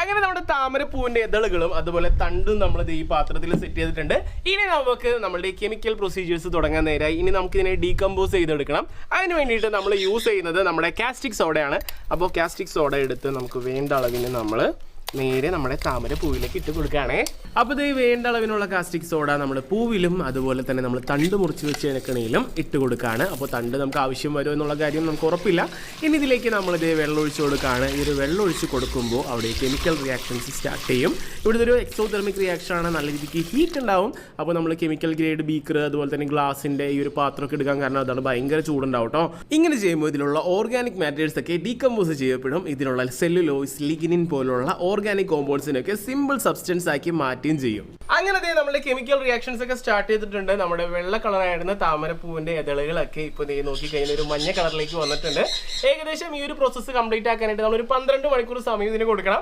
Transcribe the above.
അങ്ങനെ നമ്മുടെ താമരപ്പൂവിന്റെ ഇതളുകളും അതുപോലെ തണ്ടും നമ്മൾ ഈ പാത്രത്തിൽ സെറ്റ് ചെയ്തിട്ടുണ്ട്. ഇനി നമുക്ക് നമ്മുടെ കെമിക്കൽ പ്രൊസീജിയേഴ്സ് തുടങ്ങാൻ നേരമായി. ഇനി നമുക്ക് ഇതിനെ ഡീകമ്പോസ് ചെയ്തെടുക്കണം. അതിന് വേണ്ടിയിട്ട് നമ്മൾ യൂസ് ചെയ്യുന്നത് നമ്മുടെ കാസ്റ്റിക് സോഡയാണ്. അപ്പോൾ കാസ്റ്റിക് സോഡ എടുത്ത് നമുക്ക് വേണ്ട അളവിന് നമ്മൾ നേരെ നമ്മുടെ താമര പൂവിലേക്ക് ഇട്ട് കൊടുക്കുകയാണേ. അപ്പോൾ ഇത് വേണ്ട അളവിനുള്ള കാസ്റ്റിക് സോഡ നമ്മൾ പൂവിലും അതുപോലെ തന്നെ നമ്മൾ തണ്ട് മുറിച്ച് വെച്ച് ഇണക്കണയിലും ഇട്ട് കൊടുക്കുകയാണ്. അപ്പോൾ തണ്ട് നമുക്ക് ആവശ്യം വരുമോ എന്നുള്ള കാര്യം നമുക്ക് ഉറപ്പില്ല. ഇനി ഇതിലേക്ക് നമ്മളിത് വെള്ളം ഒഴിച്ച് കൊടുക്കുകയാണ്. ഈ ഒരു വെള്ളം ഒഴിച്ച് കൊടുക്കുമ്പോൾ അവിടെ കെമിക്കൽ റിയാക്ഷൻസ് സ്റ്റാർട്ട് ചെയ്യും. ഇവിടുത്തെ ഒരു എക്സോതെർമിക് റിയാക്ഷനാണ്, നല്ല രീതിക്ക് ഹീറ്റ് ഉണ്ടാവും. അപ്പോൾ നമ്മൾ കെമിക്കൽ ഗ്രേഡ് ബീക്കർ അതുപോലെ തന്നെ ഗ്ലാസിൻ്റെ ഈ ഒരു പാത്രമൊക്കെ എടുക്കാൻ കാരണം അതാണ് ഭയങ്കര ചൂടുണ്ടാവും കേട്ടോ. ഇങ്ങനെ ചെയ്യുമ്പോൾ ഇതിലുള്ള ഓർഗാനിക് മാറ്റേഴ്സ് ഒക്കെ ഡീകമ്പോസ് ചെയ്യപ്പെടും. ഇതിലുള്ള സെല്ലുലോസ്, ലിഗ്നിൻ പോലുള്ള ഓർഗാനിക് കോമ്പൗണ്ട്സിനൊക്കെ സിമ്പിൾ സബ്സ്റ്റൻസ് ആക്കി മാറ്റുകയും ചെയ്യും. അങ്ങനെ നമ്മുടെ കെമിക്കൽ റിയാക്ഷൻസ് ഒക്കെ സ്റ്റാർട്ട് ചെയ്തിട്ടുണ്ട്. നമ്മുടെ വെള്ള കളറായിരുന്ന താമരപ്പൂവിന്റെ ഇതളുകളൊക്കെ ഇപ്പോൾ നോക്കി കഴിഞ്ഞാൽ ഒരു മഞ്ഞ കളറിലേക്ക് വന്നിട്ടുണ്ട്. ഏകദേശം ഈ ഒരു പ്രോസസ്സ് കംപ്ലീറ്റ് ആക്കാനായിട്ട് നമ്മൾ ഒരു 12 മണിക്കൂർ സമയം ഇതിന് കൊടുക്കണം.